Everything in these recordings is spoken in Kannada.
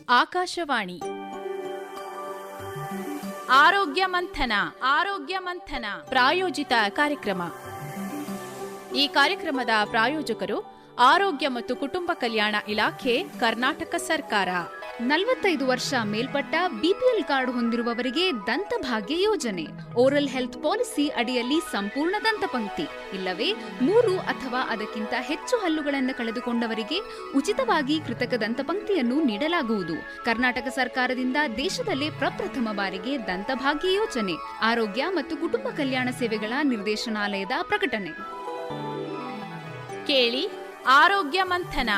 ಆಕಾಶವಾಣಿ ಆರೋಗ್ಯ ಮಂಥನ ಪ್ರಾಯೋಜಿತ ಕಾರ್ಯಕ್ರಮ. ಈ ಕಾರ್ಯಕ್ರಮದ ಪ್ರಾಯೋಜಕರು ಆರೋಗ್ಯ ಮತ್ತು ಕುಟುಂಬ ಕಲ್ಯಾಣ ಇಲಾಖೆ, ಕರ್ನಾಟಕ ಸರ್ಕಾರ. 45 ವರ್ಷ ಮೇಲ್ಪಟ್ಟ ಬಿಪಿಎಲ್ ಕಾರ್ಡ್ ಹೊಂದಿರುವವರಿಗೆ ದಂತಭಾಗ್ಯ ಯೋಜನೆ, ಓರಲ್ ಹೆಲ್ತ್ ಪಾಲಿಸಿ ಅಡಿಯಲ್ಲಿ ಸಂಪೂರ್ಣ ದಂತಪಂಕ್ತಿ, ಇಲ್ಲವೇ 3 ಅಥವಾ ಅದಕ್ಕಿಂತ ಹೆಚ್ಚು ಹಲ್ಲುಗಳನ್ನು ಕಳೆದುಕೊಂಡವರಿಗೆ ಉಚಿತವಾಗಿ ಕೃತಕ ದಂತಪಂಕ್ತಿಯನ್ನು ನೀಡಲಾಗುವುದು. ಕರ್ನಾಟಕ ಸರ್ಕಾರದಿಂದ ದೇಶದಲ್ಲೇ ಪ್ರಪ್ರಥಮ ಬಾರಿಗೆ ದಂತಭಾಗ್ಯ ಯೋಜನೆ. ಆರೋಗ್ಯ ಮತ್ತು ಕುಟುಂಬ ಕಲ್ಯಾಣ ಸೇವೆಗಳ ನಿರ್ದೇಶನಾಲಯದ ಪ್ರಕಟಣೆ. ಕೇಳಿ ಆರೋಗ್ಯ ಮಂಥನ.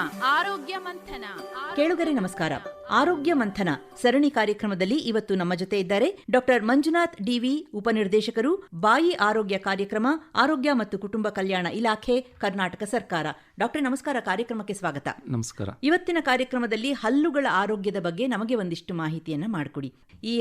ಕೇಳುಗರೆ ನಮಸ್ಕಾರ. ಆರೋಗ್ಯ ಮಂಥನ ಸರಣಿ ಕಾರ್ಯಕ್ರಮದಲ್ಲಿ ಇವತ್ತು ನಮ್ಮ ಜೊತೆ ಇದ್ದಾರೆ ಡಾಕ್ಟರ್ ಮಂಜುನಾಥ್ ಡಿವಿ, ಉಪನಿರ್ದೇಶಕರು, ಬಾಯಿ ಆರೋಗ್ಯ ಕಾರ್ಯಕ್ರಮ, ಆರೋಗ್ಯ ಮತ್ತು ಕುಟುಂಬ ಕಲ್ಯಾಣ ಇಲಾಖೆ, ಕರ್ನಾಟಕ ಸರ್ಕಾರ. ಡಾಕ್ಟರ್ ನಮಸ್ಕಾರ, ಕಾರ್ಯಕ್ರಮಕ್ಕೆ ಸ್ವಾಗತ. ನಮಸ್ಕಾರ. ಇವತ್ತಿನ ಕಾರ್ಯಕ್ರಮದಲ್ಲಿ ಹಲ್ಲುಗಳ ಆರೋಗ್ಯದ ಬಗ್ಗೆ ನಮಗೆ ಒಂದಿಷ್ಟು ಮಾಹಿತಿಯನ್ನ ಮಾಡಿಕೊಡಿ. ಈ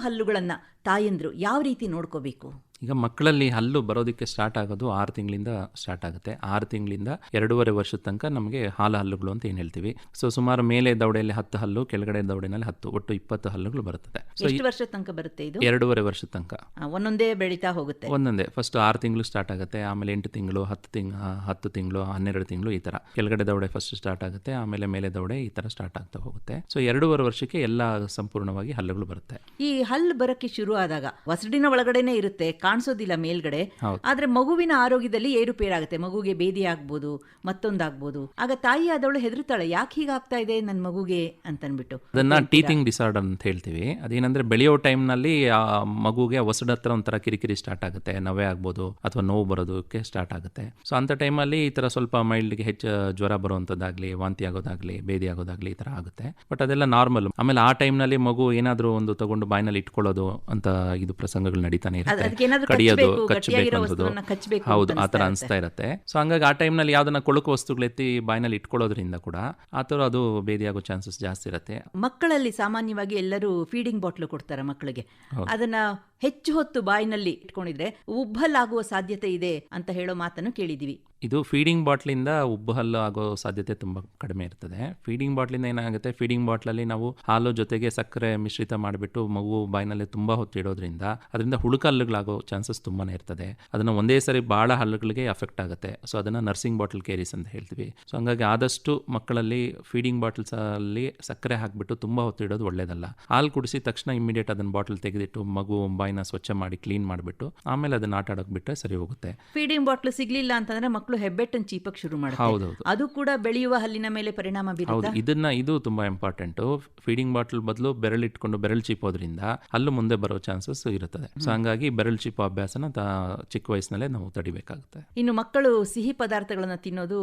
ಹಲ್ಲುಗಳನ್ನ ತಾಯಂದ್ರು ಯಾವ ರೀತಿ ನೋಡ್ಕೋಬೇಕು? ಈಗ ಮಕ್ಕಳಲ್ಲಿ ಹಲ್ಲು ಬರೋದಕ್ಕೆ ಸ್ಟಾರ್ಟ್ ಆಗೋದು 6 ತಿಂಗಳಿಂದ ಸ್ಟಾರ್ಟ್ ಆಗುತ್ತೆ. 6 ತಿಂಗಳಿಂದ 2.5 ವರ್ಷದ ತನಕ ನಮಗೆ ಹಲ್ಲುಗಳು ಅಂತ ಏನು ಹೇಳ್ತೀವಿ. ಸುಮಾರು ಮೇಲೆ ದವಡೆಯಲ್ಲಿ 10 ಹಲ್ಲು, ಕೆಳಗಡೆ ದವಡೆನಲ್ಲಿ 10, ಒಟ್ಟು 20 ಹಲ್ಲುಗಳು ಬರುತ್ತದೆ. ಎಷ್ಟು ವರ್ಷದ ತನಕ ಬರುತ್ತೆ ಇದು? 2.5 ವರ್ಷದ ತನಕ ಒಂದೊಂದೇ ಬೆಳೀತಾ ಹೋಗುತ್ತೆ. ಒಂದೊಂದೇ ಫಸ್ಟ್ 6 ತಿಂಗಳು ಸ್ಟಾರ್ಟ್ ಆಗುತ್ತೆ, ಆಮೇಲೆ 8 ತಿಂಗಳು, 10 ತಿಂಗಳು, 12 ತಿಂಗಳು, ಈ ತರ ಕೆಳಗಡೆ ದವಡೆ ಫಸ್ಟ್ ಸ್ಟಾರ್ಟ್ ಆಗುತ್ತೆ, ಆಮೇಲೆ ಮೇಲೆ ದವಡೆ ಈ ತರ ಸ್ಟಾರ್ಟ್ ಆಗ್ತಾ ಹೋಗುತ್ತೆ. 2.5 ವರ್ಷಕ್ಕೆ ಎಲ್ಲ ಸಂಪೂರ್ಣವಾಗಿ ಹಲ್ಲುಗಳು ಬರುತ್ತೆ. ಈ ಹಲ್ಲು ಬರಕ್ಕೆ ಶುರು ಆದಾಗ ವಸಡಿನ ಒಳಗಡೆನೆ ಇರುತ್ತೆ, ಕಾಣಿಸೋದಿಲ್ಲ ಮೇಲ್ಗಡೆ. ಆದ್ರೆ ಮಗುವಿನ ಆರೋಗ್ಯದಲ್ಲಿ ಏರುಪೇರಾಗುತ್ತೆ. ಮಗುಗೆ ಬೇದಿ ಆಗ್ಬೋದು, ಮತ್ತೊಂದಾಗ್ಬೋದು. ಆಗ ತಾಯಿ ಆದವಳು ಹೆದರ್ತಾಳೆ, ಯಾಕೆ ಹೀಗಾಗ್ತಾ ಇದೆ ನನ್ನ ಮಗುಗೆ ಅಂತನ್ಬಿಟ್ಟು. ಅದನ್ನ ಟೀತಿಂಗ್ ಡಿಸಾರ್ಡರ್ ಅಂತ ಹೇಳ್ತೀವಿ. ಅದೇನಂದ್ರೆ ಬೆಳೆಯೋ ಟೈಮ್ ನಲ್ಲಿ ಆ ಮಗುಗೆ ಹೊಸಡ ಹತ್ರ ಒಂಥರ ಕಿರಿಕಿರಿ ಸ್ಟಾರ್ಟ್ ಆಗುತ್ತೆ, ನವೆ ಆಗ್ಬೋದು ಅಥವಾ ನೋವು ಬರೋದಕ್ಕೆ ಸ್ಟಾರ್ಟ್ ಆಗುತ್ತೆ. ಸೊ ಅಂತ ಟೈಮಲ್ಲಿ ಈ ತರ ಸ್ವಲ್ಪ ಮೈಲ್ಡ್ಗೆ ಹೆಚ್ಚು ಜ್ವರ ಬರುವಂತದ್ದಾಗ್ಲಿ, ವಾಂತಿ ಆಗೋದಾಗ್ಲಿ, ಬೇದಿ ಆಗೋದಾಗ್ಲಿ ಈ ತರ ಆಗುತ್ತೆ. ಬಟ್ ಅದೆಲ್ಲ ನಾರ್ಮಲ್. ಆಮೇಲೆ ಆ ಟೈಮ್ ನಲ್ಲಿ ಮಗು ಏನಾದ್ರೂ ಒಂದು ತಗೊಂಡು ಬಾಯಿನಲ್ಲಿ ಇಟ್ಕೊಳ್ಳೋದು ಅಂತ ಇದು ಪ್ರಸಂಗಗಳು ನಡೀತಾನೆ ಇರುತ್ತೆ. ಕಡಿಯೋದು, ಕಚ್ಚಬೇಕು ಅನ್ನೋದು, ಹೌದು, ಆ ತರ ಅನಿಸ್ತಾ ಇರುತ್ತೆ. ಸೊ ಹಂಗಾಗಿ ಆ ಟೈಮ್ ನಲ್ಲಿ ಯಾವ್ದನ್ನ ಕೊಳಕು ವಸ್ತುಗಳೆತ್ತಿ ಬಾಯಿನಲ್ಲಿ ಇಟ್ಕೊಳ್ಳೋದ್ರಿಂದ ಕೂಡ ಆ ತರ ಅದು ಬೇದಿಯಾಗೋ ಚಾನ್ಸಸ್ ಜಾಸ್ತಿ ಇರುತ್ತೆ. ಮಕ್ಕಳಲ್ಲಿ ಸಾಮಾನ್ಯವಾಗಿ ಎಲ್ಲರೂ ಫೀಡಿಂಗ್ ಬಾಟ್ಲು ಕೊಡ್ತಾರೆ ಮಕ್ಕಳಿಗೆ. ಅದನ್ನ ಹೆಚ್ಚು ಹೊತ್ತು ಬಾಯಿನಲ್ಲಿ ಇಟ್ಕೊಂಡಿದ್ರೆ ಉಬ್ಬಲಾಗುವ ಸಾಧ್ಯತೆ ಇದೆ ಅಂತ ಹೇಳೋ ಮಾತನ್ನು ಕೇಳಿದೀವಿ. ಇದು ಫೀಡಿಂಗ್ ಬಾಟ್ಲಿಂದ ಉಬ್ಬು ಹಲ್ಲು ಆಗೋ ಸಾಧ್ಯತೆ ತುಂಬಾ ಕಡಿಮೆ ಇರ್ತದೆ. ಫೀಡಿಂಗ್ ಬಾಟ್ಲಿಂದ ಏನಾಗುತ್ತೆ, ಫೀಡಿಂಗ್ ಬಾಟ್ಲಲ್ಲಿ ನಾವು ಹಾಲು ಜೊತೆಗೆ ಸಕ್ಕರೆ ಮಿಶ್ರಿತ ಮಾಡಿಬಿಟ್ಟು ಮಗು ಬಾಯಿನಲ್ಲಿ ತುಂಬಾ ಹೊತ್ತು ಇಡೋದ್ರಿಂದ ಅದರಿಂದ ಹುಳುಕಲ್ಲುಗಳಾಗೋ ಚಾನ್ಸಸ್ ತುಂಬಾನೇ ಇರ್ತದೆ. ಅದನ್ನ ಒಂದೇ ಸರಿ ಬಹಳ ಹಲ್ಲುಗಳಿಗೆ ಅಫೆಕ್ಟ್ ಆಗುತ್ತೆ. ಸೊ ಅದನ್ನ ನರ್ಸಿಂಗ್ ಬಾಟಲ್ ಕೇರೀಸ್ ಅಂತ ಹೇಳ್ತೀವಿ. ಸೊ ಹಂಗಾಗಿ ಆದಷ್ಟು ಮಕ್ಕಳಲ್ಲಿ ಫೀಡಿಂಗ್ ಬಾಟಲ್ಸ್ ಅಲ್ಲಿ ಸಕ್ಕರೆ ಹಾಕ್ಬಿಟ್ಟು ತುಂಬಾ ಹೊತ್ತು ಇಡೋದು ಒಳ್ಳೇದಲ್ಲ. ಹಾಲು ಕುಡಿಸಿದ ತಕ್ಷಣ ಇಮಿಡಿಯೇಟ್ ಅದನ್ನ ಬಾಟಲ್ ತೆಗೆದಿಟ್ಟು ಮಗು ಬಾಯಿನ ಸ್ವಚ್ಛ ಮಾಡಿ ಕ್ಲೀನ್ ಮಾಡಿಬಿಟ್ಟು ಆಮೇಲೆ ಅದನ್ನ ಆಟ ಆಡೋಕೆ ಬಿಟ್ಟರೆ ಸರಿ ಹೋಗುತ್ತೆ. ಫೀಡಿಂಗ್ ಬಾಟ್ಲ್ ಸಿಗ್ಲಿಲ್ಲ ಅಂತಂದ್ರೆ ಮಕ್ಕಳು ಹೆಬ್ಬೆಟ್ಟನ್ನು ಚೀಪಕ್ ಶುರು ಮಾಡ್ತಾರೆ. ಅದು ಕೂಡ ಬೆಳೆಯುವ ಹಲ್ಲಿನ ಮೇಲೆ ಪರಿಣಾಮ ಬೀರುತ್ತೆ. ಇದು ತುಂಬಾ ಇಂಪಾರ್ಟೆಂಟ್. ಫೀಡಿಂಗ್ ಬಾಟಲ್ ಬದಲು ಬೆರಳಿಟ್ಕೊಂಡು ಬೆರಳು ಚೀಪೋದ್ರಿಂದ ಹಲ್ಲು ಮುಂದೆ ಬರೋ ಚಾನ್ಸಸ್ ಇರುತ್ತದೆ. ಸೊ ಹಂಗಾಗಿ ಬೆರಳು ಚೀಪೋ ಅಭ್ಯಾಸನ ಚಿಕ್ಕ ವಯಸ್ಸಿನಲ್ಲೇ ನಾವು ತಡಿಬೇಕಾಗುತ್ತೆ. ಇನ್ನು ಮಕ್ಕಳು ಸಿಹಿ ಪದಾರ್ಥಗಳನ್ನ ತಿನ್ನೋದು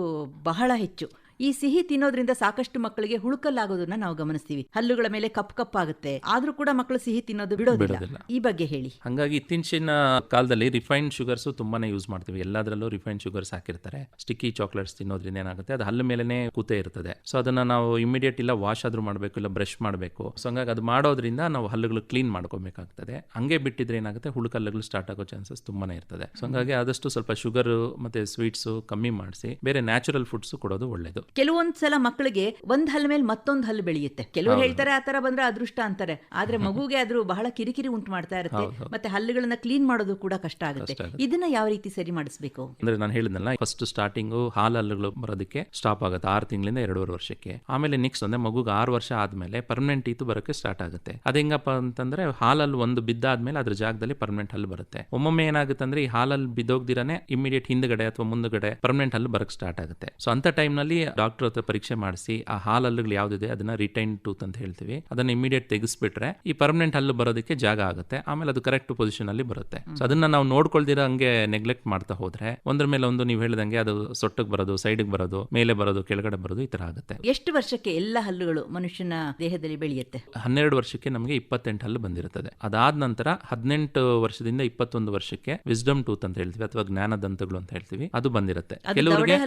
ಬಹಳ ಹೆಚ್ಚು. ಈ ಸಿಹಿ ತಿನ್ನೋದ್ರಿಂದ ಸಾಕಷ್ಟು ಮಕ್ಕಳಿಗೆ ಹುಳುಕಲ್ಲಾಗೋದನ್ನ ನಾವು ಗಮನಿಸ್ತೀವಿ. ಹಲ್ಲುಗಳ ಮೇಲೆ ಕಪ್ಪಾಗುತ್ತೆ. ಆದ್ರೂ ಕೂಡ ಮಕ್ಕಳು ಸಿಹಿ ತಿನ್ನೋದು ಬಿಡೋದಿಲ್ಲ. ಈ ಬಗ್ಗೆ ಹೇಳಿ. ಹಂಗಾಗಿ ಇತ್ತೀಚಿನ ಕಾಲದಲ್ಲಿ ರಿಫೈನ್ಡ್ ಶುಗರ್ಸ್ ತುಂಬಾನೇ ಯೂಸ್ ಮಾಡ್ತೀವಿ. ಎಲ್ಲದರಲ್ಲೂ ರಿಫೈನ್ಡ್ ಶುಗರ್ಸ್ ಹಾಕಿರ್ತಾರೆ. ಸ್ಟಿಕ್ಕಿ ಚಾಕ್ಲೇಟ್ಸ್ ತಿನ್ನೋದ್ರಿಂದ ಏನಾಗುತ್ತೆ, ಅದು ಹಲ್ಲು ಮೇಲೆನೆ ಕೂತೆ ಇರ್ತದೆ. ಸೊ ಅದನ್ನ ನಾವು ಇಮಿಡಿಯೇಟ್ ಇಲ್ಲ ವಾಶ್ ಆದ್ರೂ ಮಾಡಬೇಕು, ಇಲ್ಲ ಬ್ರಷ್ ಮಾಡಬೇಕು. ಸೊ ಹಂಗಾಗಿ ಅದು ಮಾಡೋದ್ರಿಂದ ನಾವು ಹಲ್ಲುಗಳು ಕ್ಲೀನ್ ಮಾಡ್ಕೋಬೇಕಾಗ್ತದೆ. ಹಂಗೆ ಬಿಟ್ಟಿದ್ರೆ ಏನಾಗುತ್ತೆ, ಹುಳುಕಲ್ಲುಗಳು ಸ್ಟಾರ್ಟ್ ಆಗೋ ಚಾನ್ಸಸ್ ತುಂಬಾನೇ ಇರ್ತದೆ. ಸೊ ಹಂಗಾಗಿ ಆದಷ್ಟು ಸ್ವಲ್ಪ ಶುಗರ್ ಮತ್ತೆ ಸ್ವೀಟ್ಸ್ ಕಮ್ಮಿ ಮಾಡಿಸಿ ಬೇರೆ ನ್ಯಾಚುರಲ್ ಫುಡ್ಸ್ ಕೊಡೋದು ಒಳ್ಳೇದು. ಕೆಲವೊಂದ್ಸಲ ಮಕ್ಕಳಿಗೆ ಒಂದ್ ಹಲ್ಲು ಮೇಲೆ ಮತ್ತೊಂದು ಹಲ್ಲು ಬೆಳೆಯುತ್ತೆ. ಕೆಲವರು ಹೇಳ್ತಾರೆ ಆ ತರ ಬಂದ್ರೆ ಅದೃಷ್ಟ ಅಂತಾರೆ. ಆದ್ರೆ ಮಗುಗೆ ಆದ್ರೂ ಬಹಳ ಕಿರಿಕಿರಿ ಉಂಟು ಮಾಡ್ತಾ ಇರುತ್ತೆ. ಮತ್ತೆ ಹಲ್ಲುಗಳನ್ನ ಕ್ಲೀನ್ ಮಾಡೋದು ಕೂಡ ಕಷ್ಟ ಆಗುತ್ತೆ. ಇದನ್ನ ಯಾವ ರೀತಿ ಸರಿ ಮಾಡಿಸ್ಬೇಕು ಅಂದ್ರೆ ನಾನು ಹೇಳಿದ್ನಲ್ಲ, ಫಸ್ಟ್ ಸ್ಟಾರ್ಟಿಂಗು ಹಲ್ಲುಗಳು ಬರೋದಕ್ಕೆ ಸ್ಟಾಪ್ ಆಗುತ್ತೆ 6 ತಿಂಗಳಿಂದ 2.5 ವರ್ಷಕ್ಕೆ. ಆಮೇಲೆ ನೆಕ್ಸ್ಟ್ ಅಂದ್ರೆ ಮಗುಗೆ 6 ವರ್ಷ ಆದ್ಮೇಲೆ ಪರ್ಮನೆಂಟ್ ಟೀತ್ ಬರೋಕೆ ಸ್ಟಾರ್ಟ್ ಆಗುತ್ತೆ. ಅದೇಂಗಪ್ಪ ಅಂತಂದ್ರೆ ಹಾಲಲ್ಲಿ ಒಂದು ಬಿದ್ದಾದ್ಮೇಲೆ ಅದ್ರ ಜಾಗದಲ್ಲಿ ಪರ್ಮನೆಂಟ್ ಹಲ್ಲು ಬರುತ್ತೆ. ಒಮ್ಮೊಮ್ಮೆ ಏನಾಗುತ್ತೆ ಅಂದ್ರೆ ಈ ಹಾಲಲ್ಲಿ ಬಿದ್ದೋಗ್ದಿರಾನೆ ಇಮಿಡಿಯೇಟ್ ಹಿಂದ್ಗಡೆ ಅಥವಾ ಮುಂದ್ಗಡೆ ಪರ್ಮನೆಂಟ್ ಹಲ್ಲು ಬರಕ್ ಸ್ಟಾರ್ಟ್ ಆಗುತ್ತೆ. ಸೊ ಅಂತ ಟೈಮ್ ನಲ್ಲಿ ಡಾಕ್ಟರ್ ಹತ್ರ ಪರೀಕ್ಷೆ ಮಾಡಿಸಿ ಆ ಹಲ್ಲುಗಳು ಯಾವ್ದಿದೆ ಅದನ್ನ ರಿಟೈನ್ ಟೂತ್ ಅಂತ ಹೇಳ್ತೀವಿ, ಅದನ್ನ ಇಮಿಡಿಯೇಟ್ ತೆಗೆಸ್ಬಿಟ್ರೆ ಈ ಪರ್ಮನೆಂಟ್ ಹಲ್ಲು ಬರೋದಕ್ಕೆ ಜಾಗ ಆಗುತ್ತೆ. ಆಮೇಲೆ ಅದು ಕರೆಕ್ಟ್ ಪೊಸಿಷನ್ ಅಲ್ಲಿ ಬರುತ್ತೆ. ಸೊ ಅದನ್ನ ನಾವು ನೋಡ್ಕೊಳ್ದಿರ ಹಂಗೆ ನೆಗ್ಲೆಕ್ಟ್ ಮಾಡ್ತಾ ಹೋದ್ರೆ ಒಂದ್ರ ಮೇಲೆ ಒಂದು ನೀವು ಹೇಳಿದಂಗೆ ಅದು ಸೊಟ್ಟಕ್ಕೆ ಬರೋದು, ಸೈಡ್ಗೆ ಬರೋದು, ಮೇಲೆ ಬರೋದು, ಕೆಳಗಡೆ ಬರೋದು, ಈ ತರ ಆಗುತ್ತೆ. ಎಷ್ಟು ವರ್ಷಕ್ಕೆ ಎಲ್ಲ ಹಲ್ಲುಗಳು ಮನುಷ್ಯನ ದೇಹದಲ್ಲಿ ಬೆಳೆಯುತ್ತೆ? 12 ವರ್ಷಕ್ಕೆ ನಮಗೆ 28 ಹಲ್ಲು ಬಂದಿರುತ್ತದೆ. ಅದಾದ ನಂತರ 18 ವರ್ಷದಿಂದ 21 ವರ್ಷಕ್ಕೆ ವಿಸ್ಡಮ್ ಟೂತ್ ಅಂತ ಹೇಳ್ತೀವಿ ಅಥವಾ ಜ್ಞಾನ ದಂತಗಳು ಅಂತ ಹೇಳ್ತೀವಿ, ಅದು ಬಂದಿರುತ್ತೆ. ಕೆಲವರಿಗೆ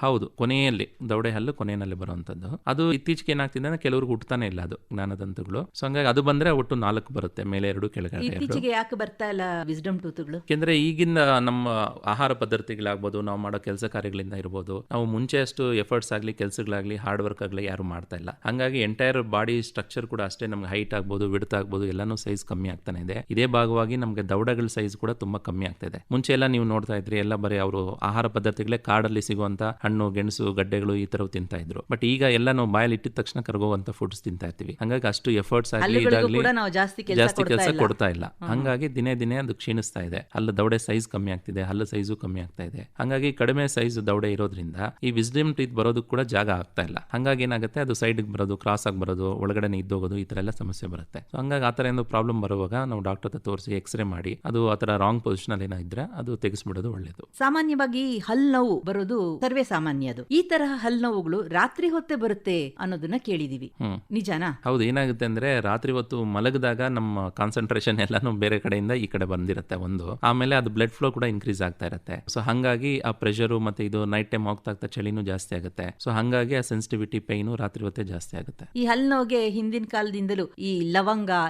ಹೌದು ಕೊನೆಯಲ್ಲಿ ದವಡೆ ಹಲ್ಲು ಕೊನೆಯಲ್ಲಿ ಬರುವಂತದ್ದು. ಅದು ಇತ್ತೀಚೆಗೆ ಏನಾಗ್ತಿದೆ ಅಂದ್ರೆ ಕೆಲವ್ರಿಗೆ ಹುಟ್ಟತಾನೆ ಇಲ್ಲ ಅದು ಜ್ಞಾನದಂತಗಳು. ಸೊ ಹಂಗಾಗಿ ಅದು ಬಂದ್ರೆ ಒಟ್ಟು 4 ಬರುತ್ತೆ, ಮೇಲೆ 2 ಕೆಳಗಡೆ 2. ಇತ್ತೀಚೆಗೆ ಯಾಕೆ ಬರ್ತಾ ಇಲ್ಲ ವಿಸ್ಡಮ್ ಟೂತ್ಗಳು? ಯಾಕೆಂದ್ರೆ ಈಗಿನ ನಮ್ಮ ಆಹಾರ ಪದ್ಧತಿಗಳಾಗ್ಬೋದು, ನಾವು ಮಾಡೋ ಕೆಲಸ ಕಾರ್ಯಗಳಿಂದ ಇರ್ಬೋದು, ನಾವು ಮುಂಚೆ ಅಷ್ಟು ಎಫರ್ಟ್ಸ್ ಆಗಲಿ ಕೆಲಸಗಳಾಗ್ಲಿ ಹಾರ್ಡ್ ವರ್ಕ್ ಆಗಲಿ ಯಾರು ಮಾಡ್ತಾ ಇಲ್ಲ. ಹಂಗಾಗಿ ಎಂಟೈರ್ ಬಾಡಿ ಸ್ಟ್ರಕ್ಚರ್ ಕೂಡ ಅಷ್ಟೇ, ನಮ್ಗೆ ಹೈಟ್ ಆಗ್ಬೋದು ವಿಡ್ತ್ ಆಗ್ಬೋದು ಎಲ್ಲಾನು ಸೈಜ್ ಕಮ್ಮಿ ಆಗ್ತಾನೆ ಇದೆ. ಇದೇ ಭಾಗವಾಗಿ ನಮಗೆ ದವಡಗಳ ಸೈಜ್ ಕೂಡ ತುಂಬಾ ಕಮ್ಮಿ ಆಗ್ತಾ ಇದೆ. ಮುಂಚೆ ಎಲ್ಲ ನೀವು ನೋಡ್ತಾ ಇದ್ರಿ ಎಲ್ಲ ಬರೀ ಅವರು ಆಹಾರ ಪದ್ಧತಿಗಳೇ ಕಾಡಲ್ಲಿ ಸಿಗುವಂತ ಹಣ್ಣು ಗೆಣಸು ಗಡ್ಡೆಗಳು ಈ ತರವು ತಿಂತಾ ಇದ್ರು. ಬಟ್ ಈಗ ಎಲ್ಲ ನಾವು ಬಾಯಲ್ಲಿ ಇಟ್ಟಿದ ತಕ್ಷಣ ಕರಗುವಂತ ಫುಡ್ಸ್ ತಿಂತಾ ಇರ್ತೀವಿ. ಹಂಗಾಗಿ ಅಷ್ಟು ಎಫರ್ಟ್ಸ್ ಆಗಲಿ ಇದಾಗ್ಲಿ ಜಾಸ್ತಿ ಕೆಲಸ ಕೊಡ್ತಾ ಇಲ್ಲ. ಹಂಗಾಗಿ ದಿನೇ ದಿನೇ ಅದು ಕ್ಷೀಣಿಸ್ತಾ ಇದೆ. ಹಲ್ಲು ದವಡೆ ಸೈಜ್ ಕಮ್ಮಿ ಆಗ್ತಿದೆ, ಹಲ್ಲು ಸೈಜು ಕಮ್ಮಿ ಆಗ್ತಾ ಇದೆ. ಹಂಗಾಗಿ ಕಡಿಮೆ ಸೈಜ್ ದವಡೆ ಇರೋದ್ರಿಂದ ಈ ವಿಸ್ಡಮ್ ಟೀತ್ ಬರೋದಕ್ಕೆ ಕೂಡ ಜಾಗ ಆಗ್ತಾ ಇಲ್ಲ. ಹಂಗಾಗಿ ಏನಾಗುತ್ತೆ, ಅದು ಸೈಡ್ ಬರೋದು, ಕ್ರಾಸ್ ಆಗಿ ಬರೋದು, ಒಳಗಡೆ ಇದ್ದೋಗೋದು, ಈ ತರ ಎಲ್ಲ ಸಮಸ್ಯೆ ಬರುತ್ತೆ. ಹಂಗಾಗಿ ಆತರ ಏನು ಪ್ರಾಬ್ಲಮ್ ಬರುವಾಗ ನಾವು ಡಾಕ್ಟರ್ ಹತ್ರ ತೋರಿಸಿ ಎಕ್ಸ್ರೇ ಮಾಡಿ ಅದು ಆತರ ರಾಂಗ್ ಪೊಸಿಷನ್ ಅಲ್ಲಿ ಏನಾದ್ರೆ ಅದು ತೆಗೆಸ್ಬಿಡೋದು ಒಳ್ಳೇದು. ಸಾಮಾನ್ಯವಾಗಿ ಹಲ್ಲು ನೋವು ಬರೋದು ಸರ್ವೇ ಸಾಮಾನ್ಯ. ಅದು ಈ ತರಹ ಹಲ್ಲು ನೋವುಗಳು ರಾತ್ರಿ ಹೊತ್ತೇ ಬರುತ್ತೆ ಅನ್ನೋದನ್ನ ಕೇಳಿದೀವಿ, ನಿಜಾನಾ? ಹೌದು. ಏನಾಗುತ್ತೆ ಅಂದ್ರೆ ರಾತ್ರಿ ಹೊತ್ತು ಮಲಗಿದಾಗ ನಮ್ಮ ಕಾನ್ಸಂಟ್ರೇಷನ್ ಎಲ್ಲಾನು ಬೇರೆ ಕಡೆಯಿಂದ ಈ ಕಡೆ ಬಂದಿರುತ್ತೆ ಒಂದು. ಆಮೇಲೆ ಅದು ಬ್ಲಡ್ ಫ್ಲೋ ಕೂಡ ಇನ್ಕ್ರೀಸ್ ಆಗ್ತಾ ಇರುತ್ತೆ. ಸೊ ಹಂಗಾಗಿ ಆ ಪ್ರೆಷರು ಮತ್ತೆ ಇದು ನೈಟ್ ಟೈಮ್ ಹೋಗ್ತಾ ಚಳಿನೂ ಜಾಸ್ತಿ ಆಗುತ್ತೆ. ಸೊ ಹಂಗಾಗಿ ಆ ಸೆನ್ಸಿಟಿವಿಟಿ ಪೈನು ರಾತ್ರಿ ಹೊತ್ತೇ ಜಾಸ್ತಿ ಆಗುತ್ತೆ. ಈ ಹಲ್ಲು ನೋವಿಗೆ ಹಿಂದಿನ ಕಾಲದಿಂದಲೂ ಈ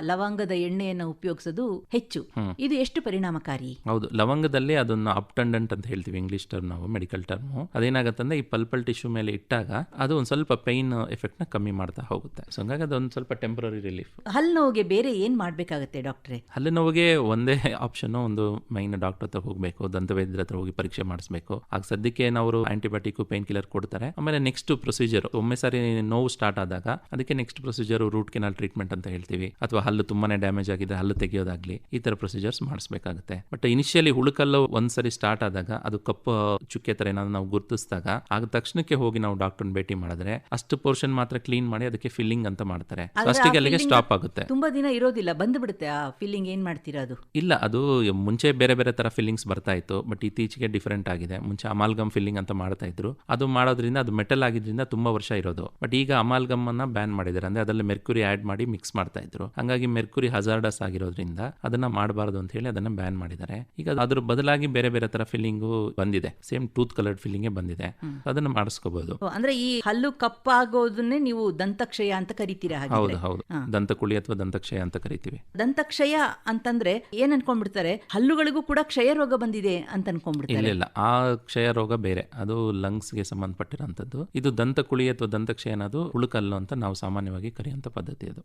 ಲವಂಗದ ಎಣ್ಣೆಯನ್ನು ಉಪಯೋಗಿಸೋದು ಹೆಚ್ಚು. ಇದು ಎಷ್ಟು ಪರಿಣಾಮಕಾರಿ? ಹೌದು, ಲವಂಗದಲ್ಲಿ ಅದನ್ನ ಅಪ್ಟಂಡೆಂಟ್ ಅಂತ ಹೇಳ್ತೀವಿ ಇಂಗ್ಲಿಷ್ ಟರ್ಮ್, ನಾವು ಮೆಡಿಕಲ್ ಟರ್ಮ್. ಅದೇನಾಗುತ್ತೆ ಈ ಪಲ್ಪಲ್ ಟಿಶ್ಯೂ ಮೇಲೆ ಇಟ್ಟಾಗ ಅದು ಒಂದ್ ಸ್ವಲ್ಪ ಪೈನ್ ಎಫೆಕ್ಟ್ ನ ಕಮ್ಮಿ ಮಾಡ್ತಾ ಹೋಗುತ್ತೆ. ಸೊ ಹಂಗಾಗಿ ಅದೊಂದು ಸ್ವಲ್ಪ ಟೆಂಪರರಿ ರಿಲೀಫ್. ಹಲ್ಲು ನೋವಿಗೆ ಬೇರೆ ಏನ್ ಮಾಡ್ಬೇಕಾಗತ್ತೆ ಡಾಕ್ಟ್ರೆ? ಹಲ್ಲು ನೋವಿಗೆ ಒಂದೇ ಆಪ್ಷನ್, ಒಂದು ಮೈನ್ ಡಾಕ್ಟರ್ ಹತ್ರ ಹೋಗ್ಬೇಕು, ದಂತವೈದ್ಯರ ಹತ್ರ ಹೋಗಿ ಪರೀಕ್ಷೆ ಮಾಡಿಸ್ಬೇಕು. ಆಗ ಸದ್ಯಕ್ಕೆ ಅವರು ಆಂಟಿಬಯೋಟಿಕ್ ಪೈನ್ ಕಿಲ್ಲರ್ ಕೊಡ್ತಾರೆ. ಆಮೇಲೆ ನೆಕ್ಸ್ಟ್ ಪ್ರೊಸೀಜರ್, ಒಮ್ಮೆ ಸಾರಿ ನೋವು ಸ್ಟಾರ್ಟ್ ಆದಾಗ ಅದಕ್ಕೆ next procedure root canal treatment ಅಂತ ಹೇಳ್ತೀವಿ. ಅಥವಾ ಹಲ್ಲು ತುಂಬಾನೇ ಡ್ಯಾಮೇಜ್ ಆಗಿದೆ, ಹಲ್ಲು ತೆಗೆಯೋದಾಗ್ಲಿ, ಈ ತರ ಪ್ರೊಸೀಜರ್ಸ್ ಮಾಡಿಸ್ಬೇಕಾಗುತ್ತೆ. ಬಟ್ ಇನಿಷಿಯಲಿ ಹುಳುಕಲ್ಲು ಒಂದ್ಸರಿ ಸ್ಟಾರ್ಟ್ ಆದಾಗ ಅದು ಕಪ್ಪು ಚುಕ್ಕೆ ತರ ಏನಾದ್ರು ನಾವು ಗುರುತಿಸಿದಾಗ ಆಗ ತಕ್ಷಣಕ್ಕೆ ಹೋಗಿ ನಾವು ಡಾಕ್ಟರ್ ಭೇಟಿ ಮಾಡಿದ್ರೆ ಅಷ್ಟು ಪೋರ್ಷನ್ ಮಾತ್ರ ಕ್ಲೀನ್ ಮಾಡಿ ಅದಕ್ಕೆ ಫಿಲ್ಲಿಂಗ್ ಅಂತ ಮಾಡ್ತಾರೆ. ಅಷ್ಟಿಗೆ ಅಲ್ಲಿಗೆ ಸ್ಟಾಪ್ ಆಗುತ್ತೆ. ತುಂಬಾ ದಿನ ಇರೋದಿಲ್ಲ, ಬಂದ್ಬಿಡುತ್ತೆ ಆ ಫಿಲ್ಲಿಂಗ್. ಏನ್ ಮಾಡ್ತೀರಾ ಅದು? ಇಲ್ಲ, ಅದು ಮುಂಚೆ ಬೇರೆ ಬೇರೆ ತರ ಫಿಲ್ಲಿಂಗ್ಸ್ ಬರ್ತಾ ಇತ್ತು. ಬಟ್ ಇತ್ತೀಚೆಗೆ ಡಿಫರೆಂಟ್ ಆಗಿದೆ. ಮುಂಚೆ ಅಮಾಲ್ಗಮ್ ಫಿಲ್ಲಿಂಗ್ ಅಂತ ಮಾಡ್ತಾ ಇದ್ರು. ಅದು ಮಾಡೋದ್ರಿಂದ ಅದು ಮೆಟಲ್ ಆಗಿದ್ರಿಂದ ತುಂಬಾ ವರ್ಷ ಇರೋದು. ಬಟ್ ಈಗ ಅಮಾಲ್ಗಮ್ ಅನ್ನ ಬ್ಯಾನ್ ಮಾಡಿದ್ದಾರೆ. ಅಂದ್ರೆ ಅದರಲ್ಲಿ ಮೆರ್ಕ್ಯುರಿ ಆಡ್ ಮಾಡಿ ಮಿಕ್ಸ್ ಮಾಡ್ತಾ ಇದ್ರು. ಹಂಗಾಗಿ ಮೆರ್ಕ್ಯುರಿ ಹಜಾರ್ಡಸ್ ಆಗಿರೋದ್ರಿಂದ ಅದನ್ನ ಮಾಡಬಾರದು ಅಂತ ಹೇಳಿ ಅದನ್ನ ಬ್ಯಾನ್ ಮಾಡಿದ್ದಾರೆ. ಈಗ ಅದ್ರ ಬದಲಾಗಿ ಬೇರೆ ಬೇರೆ ತರ ಫಿಲ್ಲಿಂಗು ಬಂದಿದೆ. ಸೇಮ್ ಟೂತ್ ಕಲರ್ಡ್ ಫಿಲ್ಲಿಂಗ್ ಬಂದಿದೆ, ಅದನ್ನ ಮಾಡಿಸ್ಕೋಬಹುದು. ಅಂದ್ರೆ ಈ ಹಲ್ಲು ಕಪ್ಪಾಗೋದನ್ನೇ ನೀವು ದಂತಕ್ಷಯ ಅಂತ ಕರಿತೀರಾ? ಹೌದು ಹೌದು, ದಂತಕುಳಿ ಅಥವಾ ದಂತಕ್ಷಯ ಅಂತ ಕರಿತೀವಿ. ದಂತಕ್ಷಯ ಅಂತಂದ್ರೆ ಏನ್ ಅನ್ಕೊಂಡ್ಬಿಡ್ತಾರೆ, ಹಲ್ಲುಗಳಿಗೂ ಕೂಡ ಕ್ಷಯ ರೋಗ ಬಂದಿದೆ ಅಂತ ಅನ್ಕೊಂಡ್ಬಿಡ್ತಾರೆ. ಇಲ್ಲ, ಆ ಕ್ಷಯ ರೋಗ ಬೇರೆ, ಅದು ಲಂಗ್ಸ್ ಗೆ ಸಂಬಂಧಪಟ್ಟಿರೋಂಥದ್ದು. ಇದು ದಂತಕುಳಿ ಅಥವಾ ದಂತಕ್ಷಯ ಅನ್ನೋದು ಹುಳುಕಲ್ಲು ಅಂತ ನಾವು ಸಾಮಾನ್ಯವಾಗಿ ಕರೆಯುವಂತ ಪದ್ಧತಿ ಅದು.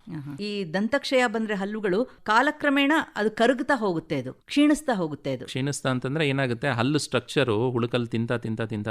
ಈ ದಂತಕ್ಷಯ ಬಂದ್ರೆ ಹಲ್ಲುಗಳು ಕಾಲಕ್ರಮೇಣ ಅದು ಕರಗುತ್ತಾ ಹೋಗುತ್ತೆ, ಅದು ಕ್ಷೀಣಿಸ್ತಾ ಹೋಗುತ್ತೆ. ಅದು ಕ್ಷೀಣಿಸ್ತಾ ಅಂತಂದ್ರೆ ಏನಾಗುತ್ತೆ, ಹಲ್ಲು ಸ್ಟ್ರಕ್ಚರ್ ಹುಳುಕಲ್ ತಿಂತ